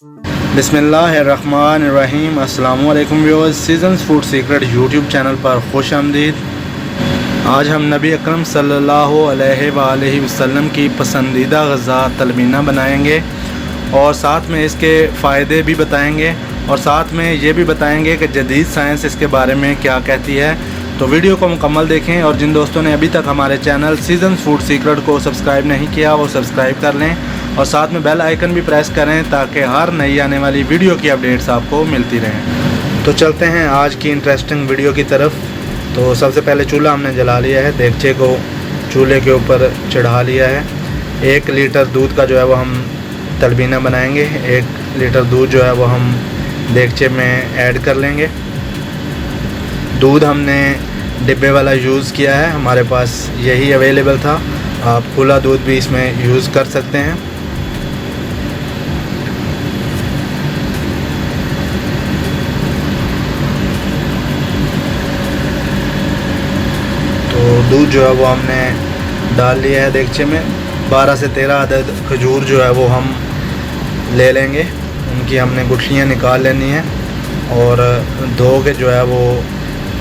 बिस्मिल्लाहिर्रहमानिर्रहीम। अस्सलाम वालेकुम viewers, seasons food secret YouTube channel पर खुश आमदीद। आज हम नबी अकरम सल्लल्लाहु अलैहि वसल्लम की पसंदीदा ग़ज़ा तलबीना बनाएंगे और साथ में इसके फ़ायदे भी बताएंगे और साथ में ये भी बताएंगे कि जदीद साइंस इसके बारे में क्या कहती है। तो वीडियो को मुकम्मल देखें और जिन दोस्तों ने अभी तक हमारे चैनल सीजन्स फूड सीक्रेट को सब्सक्राइब नहीं किया वो सब्सक्राइब कर लें और साथ में बेल आइकन भी प्रेस करें ताकि हर नई आने वाली वीडियो की अपडेट्स आपको मिलती रहें। तो चलते हैं आज की इंटरेस्टिंग वीडियो की तरफ। तो सबसे पहले चूल्हा हमने जला लिया है, देगचे को चूल्हे के ऊपर चढ़ा लिया है। 1 लीटर दूध का जो है वो हम तलबीना बनाएंगे। 1 लीटर दूध जो है वो हम देगचे में ऐड कर लेंगे। दूध हमने डिब्बे वाला यूज़ किया है, हमारे पास यही अवेलेबल था। आप खुला दूध भी इसमें यूज़ कर सकते हैं। तो दूध जो है वो हमने डाल लिया है देगचे में। 12 से 13 अदद खजूर जो है वो हम ले लेंगे, उनकी हमने गुठलियाँ निकाल लेनी है और धो के जो है वो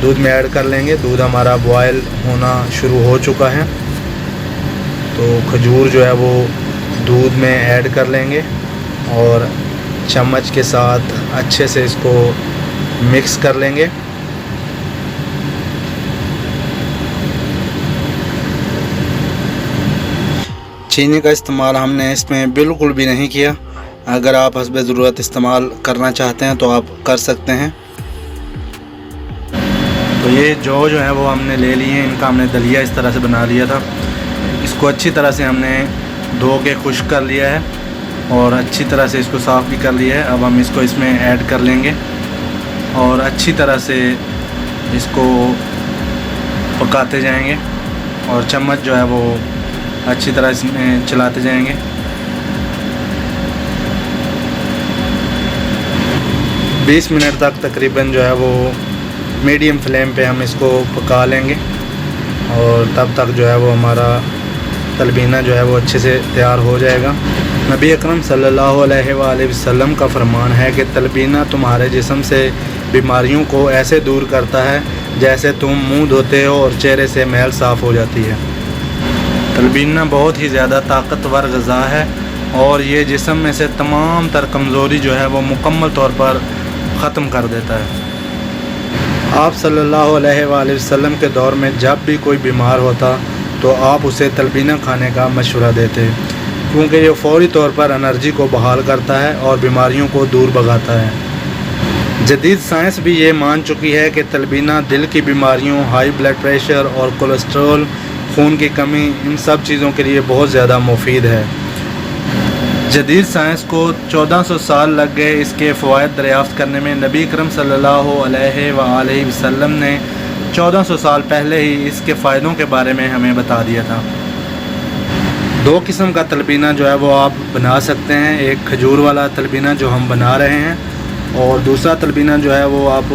दूध में ऐड कर लेंगे। दूध हमारा बॉयल होना शुरू हो चुका है, तो खजूर जो है वो दूध में ऐड कर लेंगे और चम्मच के साथ अच्छे से इसको मिक्स कर लेंगे। चीनी का इस्तेमाल हमने इसमें बिल्कुल भी नहीं किया। अगर आप हस्बे ज़रूरत इस्तेमाल करना चाहते हैं तो आप कर सकते हैं। तो ये जो है वो हमने ले लिए हैं, इनका हमने दलिया इस तरह से बना लिया था। इसको अच्छी तरह से हमने धो के खुश्क कर लिया है और अच्छी तरह से इसको साफ़ भी कर लिया है। अब हम इसको इसमें ऐड कर लेंगे और अच्छी तरह से इसको पकाते जाएंगे और चम्मच जो है वो अच्छी तरह इसमें चलाते जाएंगे। बीस मिनट तक तकरीबन जो है वो मीडियम फ्लेम पे हम इसको पका लेंगे और तब तक जो है वो हमारा तलबीना जो है वो अच्छे से तैयार हो जाएगा। नबी अकरम सल्लल्लाहु अलैहि वसल्लम का फरमान है कि तलबीना तुम्हारे जिस्म से बीमारियों को ऐसे दूर करता है जैसे तुम मुंह धोते हो और चेहरे से मैल साफ़ हो जाती है। तलबीना बहुत ही ज़्यादा ताकतवर ग़ज़ा है और ये जिस्म में से तमाम तर कमज़ोरी जो है वो मुकम्मल तौर पर ख़त्म कर देता है। आप सल्लल्लाहु अलैहि वसल्लम के दौर में जब भी कोई बीमार होता तो आप उसे तलबीना खाने का मशवरा देते, क्योंकि ये फ़ौरी तौर पर एनर्जी को बहाल करता है और बीमारियों को दूर भगाता है। जदीद साइंस भी ये मान चुकी है कि तलबीना दिल की बीमारियों, हाई ब्लड प्रेशर और कोलेस्ट्रॉल, खून की कमी, इन सब चीज़ों के लिए बहुत ज़्यादा मुफीद है। जदीद साइंस को 1400 साल लग गए इसके फ़वाइद दरियाफ़्त करने में। नबी अकरम सल्लल्लाहु अलैहि वसल्लम ने 1400 साल पहले ही इसके फ़ायदों के बारे में हमें बता दिया था। 2 किस्म का तलबीना जो है वो आप बना सकते हैं। एक खजूर वाला तलबीना जो हम बना रहे हैं और दूसरा तलबीना जो है वो आप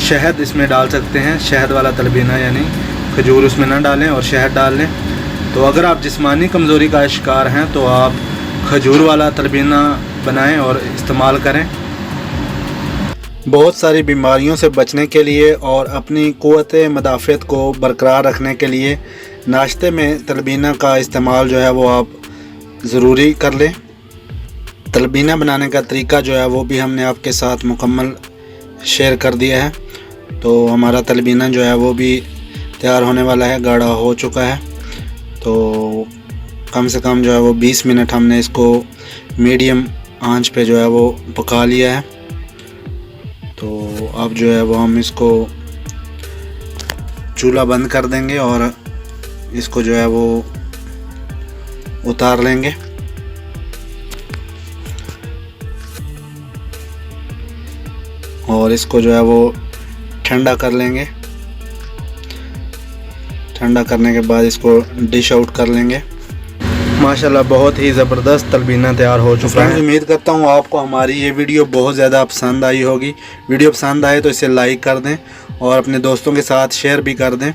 शहद इसमें डाल सकते हैं। शहद वाला तलबीना यानी खजूर उसमें ना डालें और शहद डाल लें। तो अगर आप जिस्मानी कमज़ोरी का शिकार हैं तो आप खजूर वाला तलबीना बनाएं और इस्तेमाल करें। बहुत सारी बीमारियों से बचने के लिए और अपनी क़ुव्वत मदाफ़त को बरकरार रखने के लिए नाश्ते में तलबीना का इस्तेमाल जो है वो आप ज़रूरी कर लें। तलबीना बनाने का तरीका जो है वो भी हमने आपके साथ मुकम्मल शेयर कर दिया है। तो हमारा तलबीना जो है वो भी तैयार होने वाला है, गाढ़ा हो चुका है। तो कम से कम जो है वो 20 मिनट हमने इसको मीडियम आंच पे जो है वो पका लिया है। तो अब जो है वो हम इसको चूल्हा बंद कर देंगे और इसको जो है वो उतार लेंगे। और इसको जो है वो ठंडा कर लेंगे। ठंडा करने के बाद इसको डिश आउट कर लेंगे। माशाल्लाह बहुत ही ज़बरदस्त तलबीना तैयार हो चुका है। उम्मीद करता हूँ आपको हमारी ये वीडियो बहुत ज़्यादा पसंद आई होगी। वीडियो पसंद आए तो इसे लाइक कर दें और अपने दोस्तों के साथ शेयर भी कर दें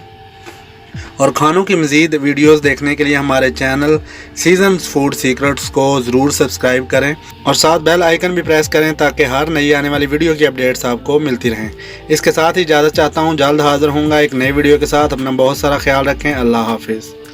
और खानों की मज़ीद वीडियोस देखने के लिए हमारे चैनल सीजन्स फूड सीक्रेट्स को ज़रूर सब्सक्राइब करें और साथ बेल आइकन भी प्रेस करें ताकि हर नई आने वाली वीडियो की अपडेट्स आपको मिलती रहें। इसके साथ ही इजाज़त चाहता हूँ, जल्द हाज़िर होऊंगा एक नई वीडियो के साथ। अपना बहुत सारा ख्याल रखें। अल्लाह हाफिज़।